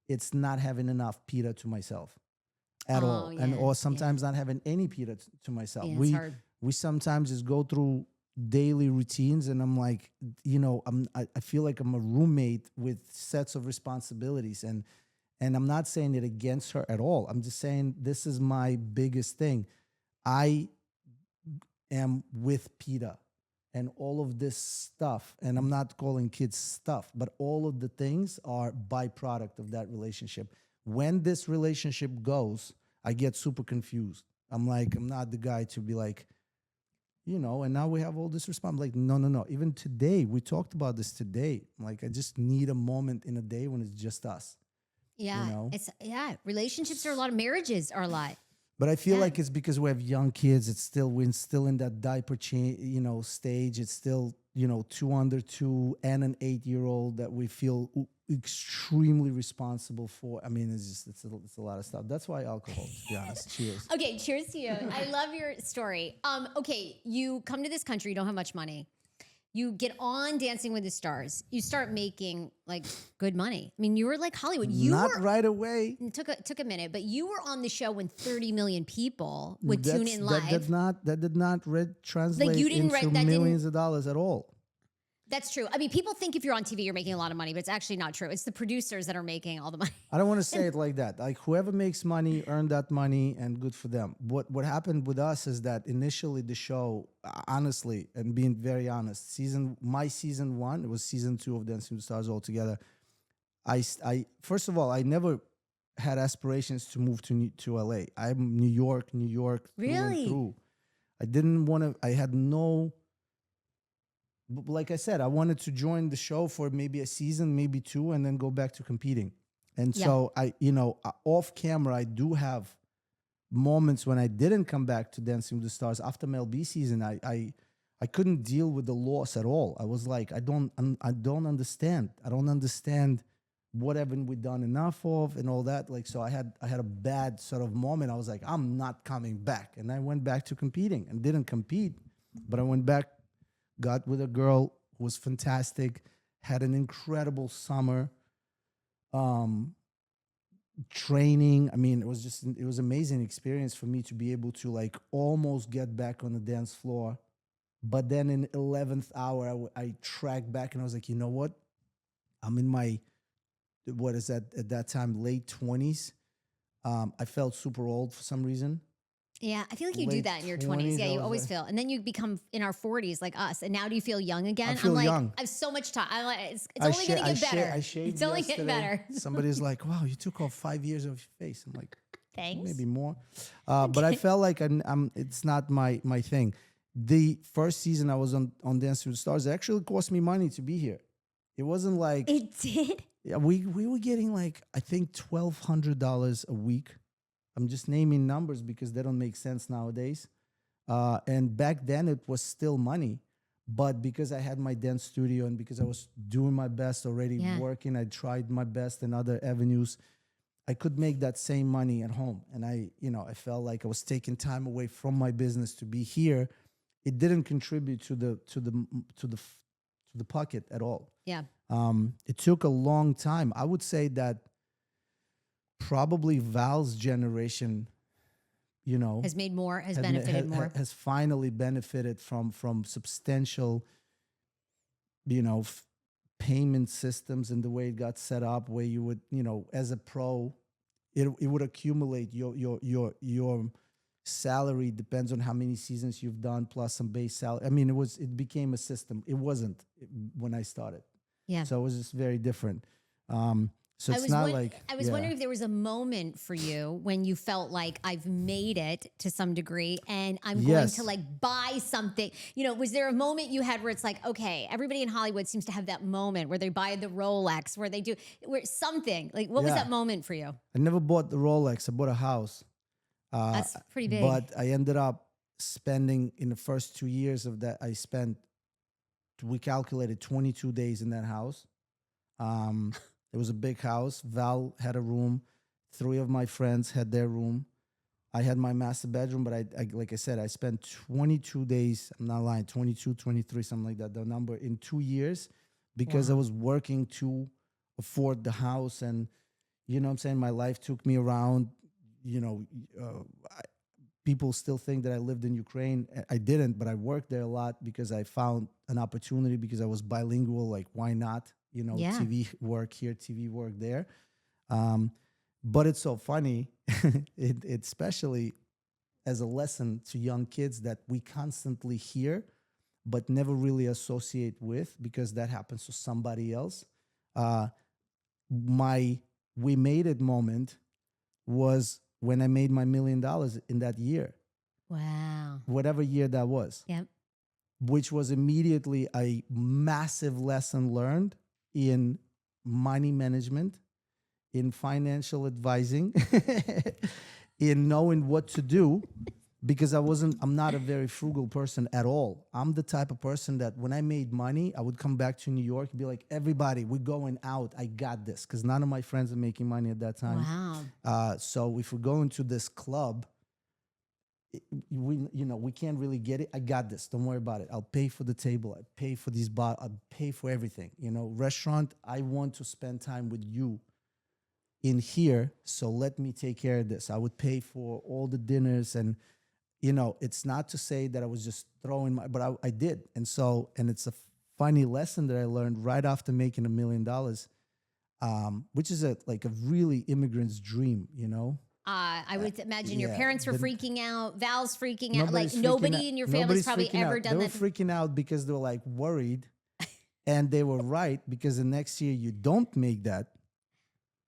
It's not having enough PETA to myself at all, or sometimes not having any PETA to myself. Yeah, it's hard. We sometimes just go through daily routines, and I'm like, I feel like I'm a roommate with sets of responsibilities, and I'm not saying it against her at all. I'm just saying this is my biggest thing. I am with PETA and all of this stuff, and I'm not calling kids stuff, but all of the things are byproduct of that relationship. When this relationship goes, I get super confused. I'm like, I'm not the guy to be like, and now we have all this response. I'm like, no. Even today, we talked about this today. Like, I just need a moment in a day when it's just us. Yeah, relationships are a lot. Marriages are a lot. But I feel like it's because we have young kids. We're still in that diaper stage. It's still, 2 under 2 and an 8-year-old that we feel extremely responsible for. I mean, it's a lot of stuff. That's why alcohol, to be honest. Cheers. Okay, cheers to you. I love your story. Okay, you come to this country, you don't have much money. You get on Dancing with the Stars. You start making like good money. I mean, you were like Hollywood. Not right away. It took a minute, but you were on the show when 30 million people would tune in live. That did not translate into millions of dollars at all. That's true. I mean, people think if you're on TV, you're making a lot of money, but it's actually not true. It's the producers that are making all the money. I don't want to say it like that. Like, whoever makes money, earn that money, and good for them. What happened with us is that initially the show, honestly, and being very honest, my season 1, it was season 2 of Dancing with the Stars altogether. I first of all, I never had aspirations to move to LA. I'm New York through and Really? through. I didn't want to. I had no like I said, I wanted to join the show for maybe a season, maybe two, and then go back to competing. And Yeah. so off camera, I do have moments when I didn't come back to Dancing with the Stars after my LB season. I couldn't deal with the loss at all. I was like, I don't understand. I don't understand what haven't we done enough of and all that. Like, so I had a bad sort of moment. I was like, I'm not coming back. And I went back to competing and didn't compete, but I went back, got with a girl who was fantastic, had an incredible summer. Training. I mean, it was amazing experience for me to be able to like almost get back on the dance floor. But then in 11th hour, I tracked back and I was like, you know what? I'm in my, what is that at that time, late 20s. I felt super old for some reason. Yeah, I feel like you do Late that in your 20s. 20s, Yeah, I you was always like- feel. And then you become in our 40s like us. And now do you feel young again? I feel I'm like, young. I have so much time. I'm like, it's I only going to get better. I shaved It's only getting yesterday. better. Somebody's like, wow, you took off 5 years of your face. I'm like, Thanks. maybe more. But I felt like it's not my thing. The first season I was on Dancing with the Stars, it actually cost me money to be here. It wasn't like, It did? yeah, we were getting like, I think $1,200 a week. I'm just naming numbers because they don't make sense nowadays. And back then it was still money. But because I had my dance studio and because I was doing my best already Yeah. working, I tried my best in other avenues, I could make that same money at home. And I felt like I was taking time away from my business to be here. It didn't contribute to the pocket at all. Yeah. It took a long time. I would say that probably Val's generation, Has benefited more. has finally benefited from substantial, payment systems and the way it got set up, where you would, as a pro, it would accumulate your salary depends on how many seasons you've done plus some base salary. I mean, it became a system. It wasn't when I started. Yeah. So it was just very different. So I it's was not won- like I was wondering if there was a moment for you when you felt like I've made it to some degree and I'm going Yes. to like buy something. Was there a moment you had where it's like, okay, everybody in Hollywood seems to have that moment where they buy the Rolex, where something like, what was Yeah. that moment for you? I never bought the Rolex. I bought a house. That's pretty big. But I ended up spending in the first 2 years of that. We calculated 22 days in that house. It was a big house. Val had a room. 3 of my friends had their room. I had my master bedroom, but I like I said, I spent 22 days. I'm not lying, 22, 23, something like that. The number in 2 years because I Wow. was working to afford the house. And, you know what I'm saying? My life took me around. People still think that I lived in Ukraine. I didn't, but I worked there a lot because I found an opportunity because I was bilingual. Like, why not? Yeah. TV work here, TV work there. But it's so funny, it especially as a lesson to young kids that we constantly hear, but never really associate with because that happens to somebody else. My we made it moment was when I made my $1 million in that year, Wow. whatever year that was, Yep. which was immediately a massive lesson learned in money management, in financial advising, in knowing what to do, because I'm not a very frugal person at all. I'm the type of person that when I made money, I would come back to New York and be like, everybody, we're going out. I got this. Because none of my friends are making money at that time. Wow. So if we're going to this club, we can't really get it. I got this. Don't worry about it. I'll pay for the table. I pay for these I'll pay for everything. Restaurant, I want to spend time with you in here. So let me take care of this. I would pay for all the dinners. And, it's not to say that I was just throwing but I did. And it's a funny lesson that I learned right after making $1 million, which is a really immigrant's dream, I would imagine your yeah, parents were the- freaking out. Val's freaking out. Nobody's Like freaking nobody out- in your family's nobody's probably freaking ever out. done They that. were freaking out because they were worried, and they were right because the next year you don't make that.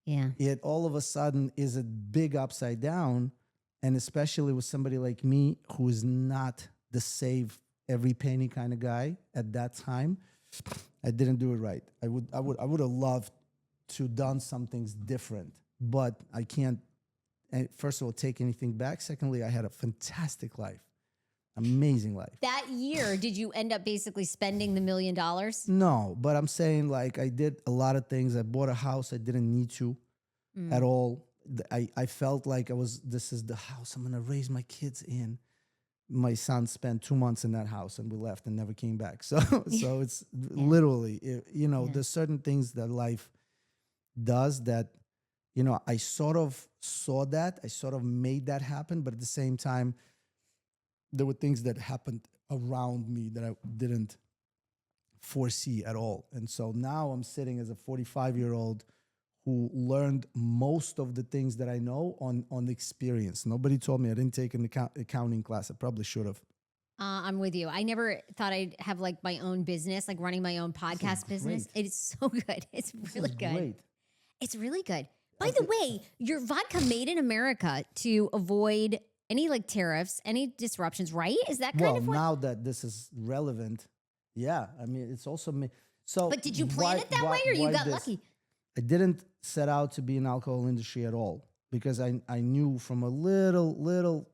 Yeah. It all of a sudden is a big upside down, and especially with somebody like me who is not the save every penny kind of guy at that time. I didn't do it right. I would have loved to done some things different, but I can't. First of all, take anything back. Secondly, I had a fantastic life, amazing life. That year, did you end up basically spending the $1 million? No, but I'm saying like I did a lot of things. I bought a house I didn't need to at all. I felt like this is the house I'm gonna raise my kids in. My son spent 2 months in that house and we left and never came back. So it's literally, there's certain things that life does that, I sort of saw that, I sort of made that happen, but at the same time, there were things that happened around me that I didn't foresee at all. And so now I'm sitting as a 45-year-old who learned most of the things that I know on experience. Nobody told me. I didn't take an accounting class. I probably should have. I'm with you. I never thought I'd have like my own business, like running my own podcast business. It is so good. It's really good. Great. It's really good. By the way, your vodka made in America to avoid any like tariffs, any disruptions, right? Is that kind of what? Well, now that this is relevant, yeah. I mean, it's also so. But did you plan it that way, or you got lucky? I didn't set out to be in alcohol industry at all because I knew from a little.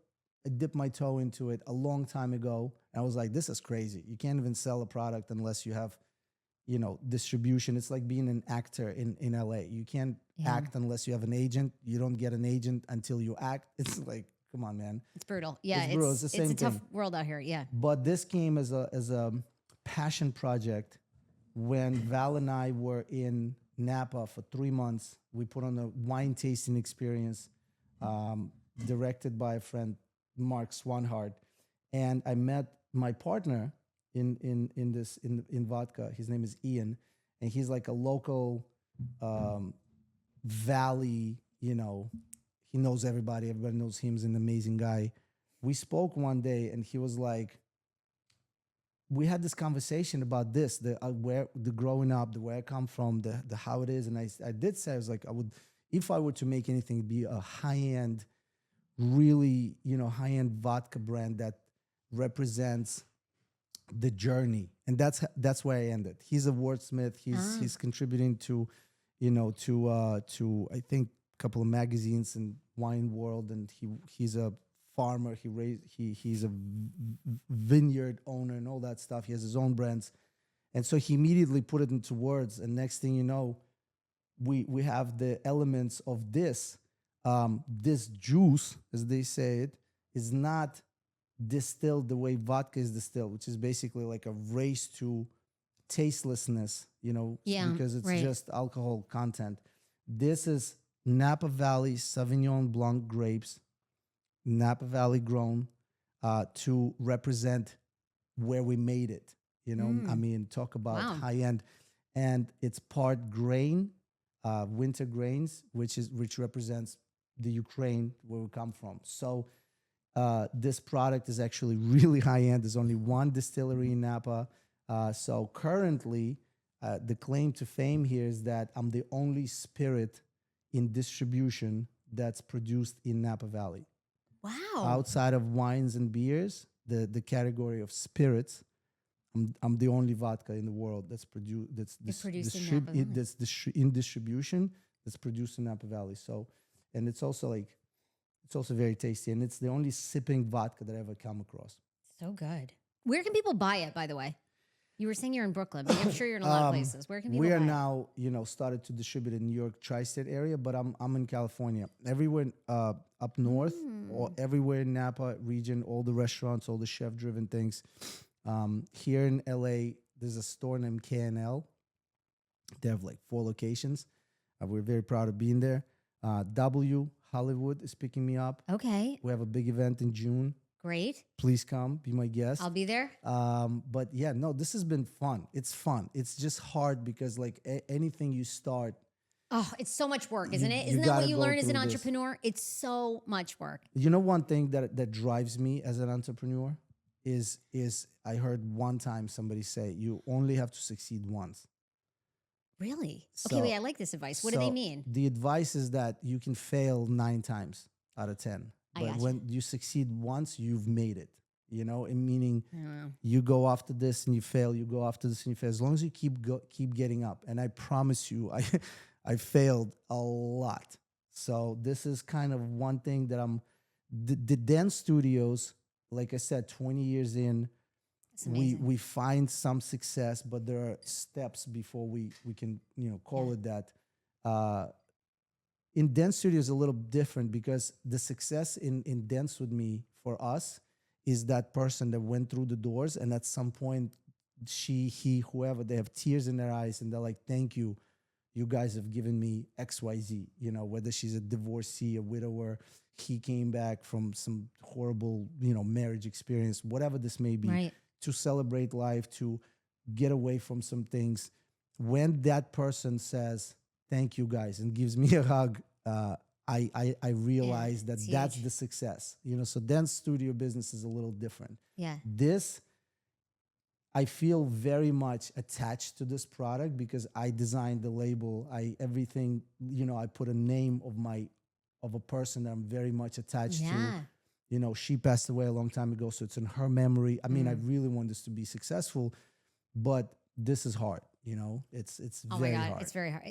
I dipped my toe into it a long time ago, and I was like, "This is crazy. You can't even sell a product unless you have." Distribution. It's like being an actor in LA. You can't act unless you have an agent. You don't get an agent until you act. It's like, come on, man. It's brutal. Yeah, it's brutal. It's the same thing. Tough world out here. Yeah. But this came as a passion project when Val and I were in Napa for 3 months. We put on a wine tasting experience directed by a friend, Mark Swanhart. And I met my partner in Vodka. His name is Ian, and he's like a local Valley, he knows everybody knows him. He's an amazing guy. We spoke one day and he was like, we had this conversation about this, the growing up, the where I come from, the how it is. And I did say, I was like, if I were to make anything, it'd be a high-end, really, high-end vodka brand that represents the journey. And that's where I ended. He's a wordsmith. He's contributing to I think a couple of magazines in wine world, and he's a farmer. He's a vineyard owner and all that stuff. He has his own brands. And so he immediately put it into words, and next thing you know, we have the elements of this juice, as they say it, is not distilled the way vodka is distilled, which is basically like a race to tastelessness, because it's just alcohol content. This is Napa Valley Sauvignon Blanc grapes, Napa Valley grown, to represent where we made it. I mean, talk about high end, and it's part grain, winter grains, which represents the Ukraine where we come from. So this product is actually really high end. There's only one distillery in Napa. So currently, the claim to fame here is that I'm the only spirit in distribution that's produced in Napa Valley. Wow. Outside of wines and beers, the category of spirits, I'm the only vodka in the world that's produced in distribution that's produced in Napa Valley. So, and it's also very tasty, and it's the only sipping vodka that I ever come across. So good. Where can people buy it, by the way? You were saying you're in Brooklyn, but I'm sure you're in a lot of places. Where can people buy it? We are now, started to distribute in New York tri-state area, but I'm in California. Everywhere up north, or everywhere in Napa region, all the restaurants, all the chef-driven things. Here in LA, there's a store named KNL. They have like 4 locations. We're very proud of being there. W Hollywood is picking me up. Okay. We have a big event in June. Great. Please come, be my guest. I'll be there. But yeah, no, this has been fun. It's fun. It's just hard because like anything you start. Oh, it's so much work, isn't it? Isn't that what you learn as an entrepreneur? It's so much work. One thing that drives me as an entrepreneur is I heard one time somebody say, you only have to succeed once. Really? Okay, wait, I like this advice. What do they mean? The advice is that you can fail 9 times out of 10. But when you succeed once, you've made it. and meaning you go after this and you fail, you go after this and you fail. As long as you keep getting up. And I promise you, I failed a lot. So this is kind of one thing that the dance studios, like I said, 20 years in, we find some success, but there are steps before we can call it that. In dance studios, a little different because the success in Dance With Me for us is that person that went through the doors, and at some point, she, he, whoever, they have tears in their eyes and they're like, thank you. You guys have given me XYZ, whether she's a divorcee, a widower, he came back from some horrible, marriage experience, whatever this may be, right. to celebrate life, to get away from some things. When that person says, thank you guys, and gives me a hug, I realize that's the success. So dance studio business is a little different. Yeah. This, I feel very much attached to this product because I designed the label. Everything, I put a name of a person that I'm very much attached to. She passed away a long time ago, so it's in her memory. I mean, I really want this to be successful, but this is hard. It's very hard. It's very hard.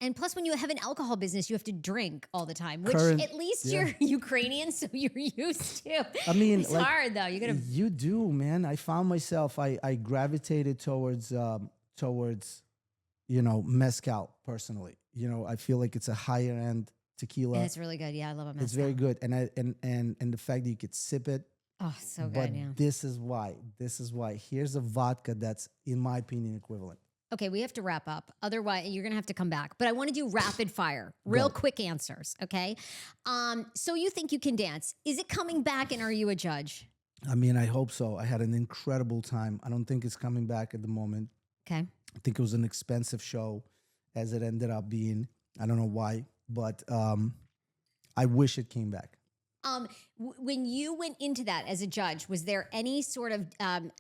And plus, when you have an alcohol business, you have to drink all the time, which at least you're Ukrainian, so you're used to. I mean, it's hard though. You do, man. I found myself. I gravitated towards mezcal personally. I feel like it's a higher end tequila. And it's really good. Yeah, I love a mezcal. It's very good, and the fact that you could sip it. Oh, so good. But yeah. This is why. Here's a vodka that's, in my opinion, equivalent. Okay, we have to wrap up. Otherwise, you're going to have to come back. But I want to do rapid fire, real quick answers, okay? So you think you can dance. Is it coming back, and are you a judge? I mean, I hope so. I had an incredible time. I don't think it's coming back at the moment. Okay. I think it was an expensive show, as it ended up being. I don't know why, but I wish it came back. When you went into that as a judge, was there any sort of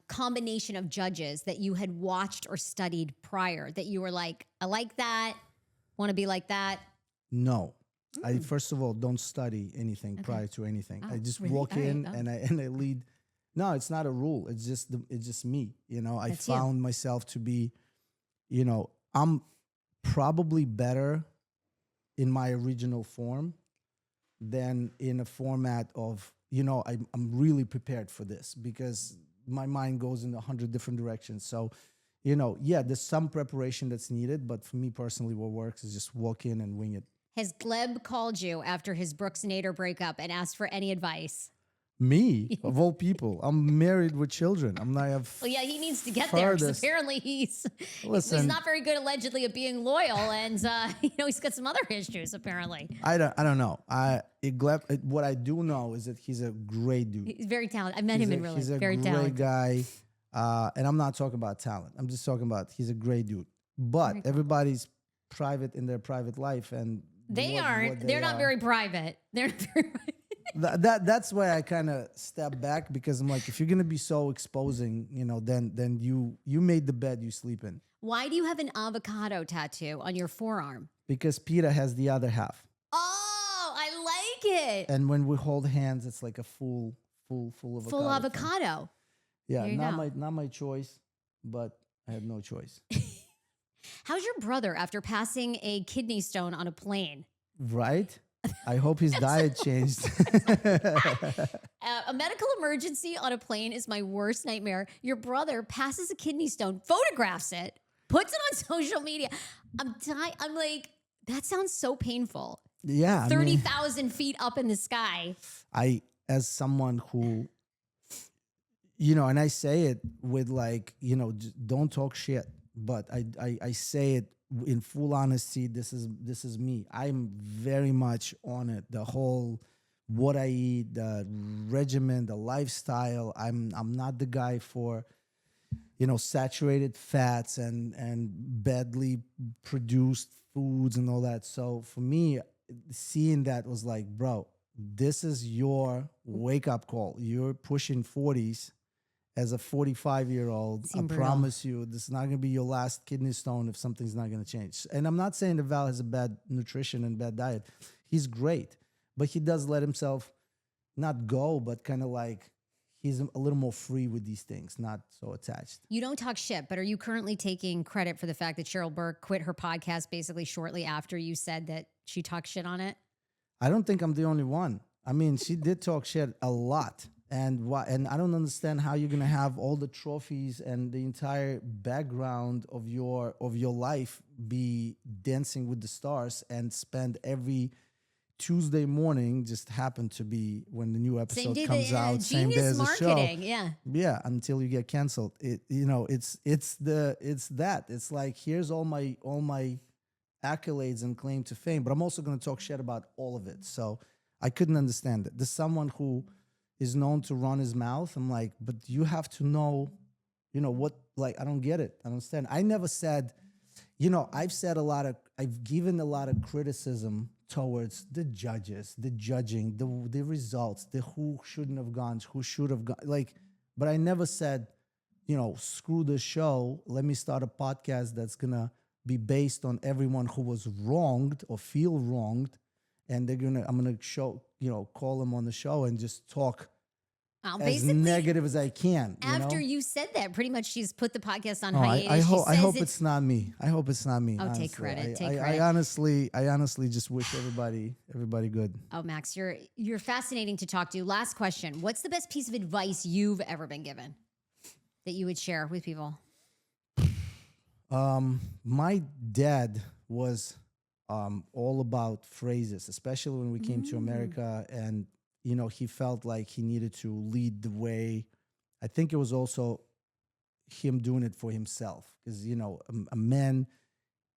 combination of judges that you had watched or studied prior that you were like, I like that, want to be like that? No. I first of all don't study anything prior to anything. I just walk in and I lead. No, it's not a rule. It's just me. I found myself to be, I'm probably better in my original form than in a format of, I'm really prepared for this because my mind goes in 100 different directions. So, there's some preparation that's needed, but for me personally, what works is just walk in and wing it. Has Gleb called you after his Brooks Nader breakup and asked for any advice? Me, of all people. I'm married with children. Well, yeah, he needs to get there because apparently he's not very good allegedly at being loyal, and he's got some other issues apparently. I don't know. What I do know is that he's a great dude. He's very talented. I met him in real life. He's a great guy, and I'm not talking about talent. I'm just talking about he's a great dude. But everybody's private in their private life, and they aren't. They're not very private. They're not very private. That's why I kind of step back because I'm like, if you're gonna be so exposing, then you made the bed you sleep in. Why do you have an avocado tattoo on your forearm? Because Peter has the other half. Oh, I like it. And when we hold hands, it's like a full avocado. Full avocado. Yeah, not my choice, but I had no choice. How's your brother after passing a kidney stone on a plane? Right? I hope his diet changed. A medical emergency on a plane is my worst nightmare. Your brother passes a kidney stone, photographs it, puts it on social media. I'm like, that sounds so painful. Yeah. 30,000 feet up in the sky. As someone who, and I say it with like, don't talk shit, but I say it in full honesty. This is me. I'm very much on it. The whole what I eat, the regimen, the lifestyle. I'm not the guy for saturated fats and badly produced foods and all that. So for me, seeing that was like, bro, this is your wake up call. You're pushing 40s. As a 45-year-old, I promise you, this is not going to be your last kidney stone if something's not going to change. And I'm not saying that Val has a bad nutrition and bad diet. He's great, but he does let himself not go, but kind of like he's a little more free with these things, not so attached. You don't talk shit, but are you currently taking credit for the fact that Cheryl Burke quit her podcast basically shortly after you said that she talked shit on it? I don't think I'm the only one. I mean, she did talk shit a lot. And I don't understand how you're gonna have all the trophies and the entire background of your life be Dancing with the Stars and spend every Tuesday morning, just happen to be when the new episode comes out, same day as the show. Yeah, until you get canceled. It's that. It's like, here's all my accolades and claim to fame, but I'm also going to talk shit about all of it. So I couldn't understand it. There's someone who is known to run his mouth. I'm like, but you have to know, what, like, I don't get it. I don't understand. I never said, I've given a lot of criticism towards the judges, the judging, the results, the who shouldn't have gone, who should have gone, but I never said, screw the show. Let me start a podcast that's going to be based on everyone who was wronged or feel wronged. And I'm going to call them on the show and just talk as negative as I can. After you said that, pretty much she's put the podcast on hiatus. I hope it's not me. I hope it's not me. Oh, take credit. I honestly just wish everybody good. Oh, Max, you're fascinating to talk to. Last question. What's the best piece of advice you've ever been given that you would share with people? My dad was all about phrases, especially when we came to America, and he felt like he needed to lead the way. I think it was also him doing it for himself, because a man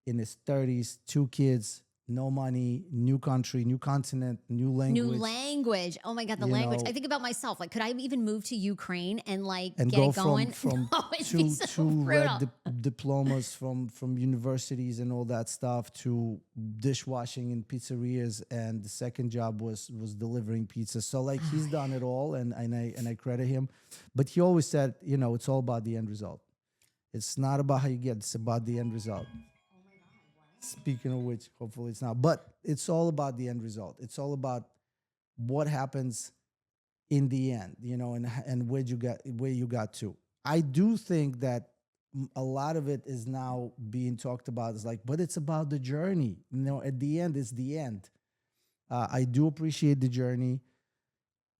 in his 30s, 2 kids, no money, new country, new continent, new language. Oh my God, the language. I think about myself. Like, could I even move to Ukraine and get go it going? From two red diplomas from universities and all that stuff to dishwashing in pizzerias, and the second job was delivering pizza. So he's done it all, and I credit him. But he always said, it's all about the end result. It's not about how you get; it's about the end result. Speaking of which, hopefully it's not. But it's all about the end result. It's all about what happens in the end, and where you got to. I do think that a lot of it is now being talked about. It's but it's about the journey. At the end, it's the end. I do appreciate the journey,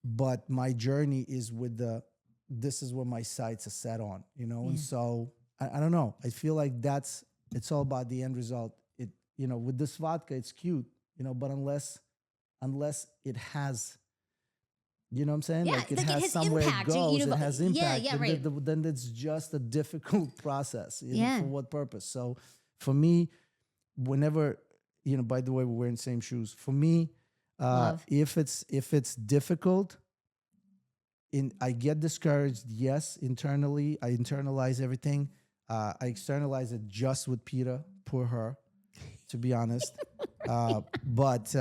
but my journey is this is what my sights are set on, And so I don't know. I feel like it's all about the end result. With this vodka, it's cute, but unless it has, what I'm saying? Yeah, it has somewhere impact. It goes, it has impact. Right. Then it's just a difficult process, for what purpose? So for me, whenever, by the way, we're wearing the same shoes. For me, if it's difficult, I get discouraged, yes, internally. I internalize everything. I externalize it just with Peter, poor her, to be honest. But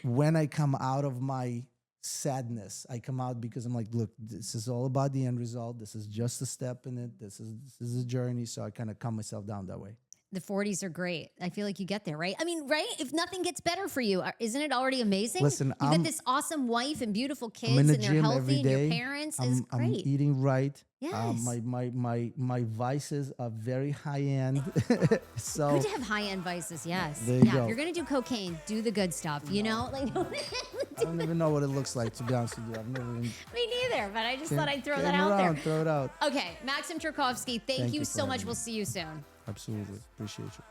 when I come out of my sadness, I come out because I'm like, look, this is all about the end result. This is just a step in it. This is a journey. So I kind of calm myself down that way. The 40s are great. I feel like you get there, right? I mean, right? If nothing gets better for you, isn't it already amazing? Listen, you got this awesome wife and beautiful kids, and they're healthy, and your parents is great. I'm eating right. Yes. My vices are very high end. So good to have high end vices. Yes. There you go. If you're gonna do cocaine, do the good stuff. I don't even know what it looks like, to be honest with you. I've never even. Me neither. But I just thought I'd throw that out there. Throw it out. Okay, Maksim Chmerkovskiy, thank you so much. We'll see you soon. Absolutely. Appreciate you.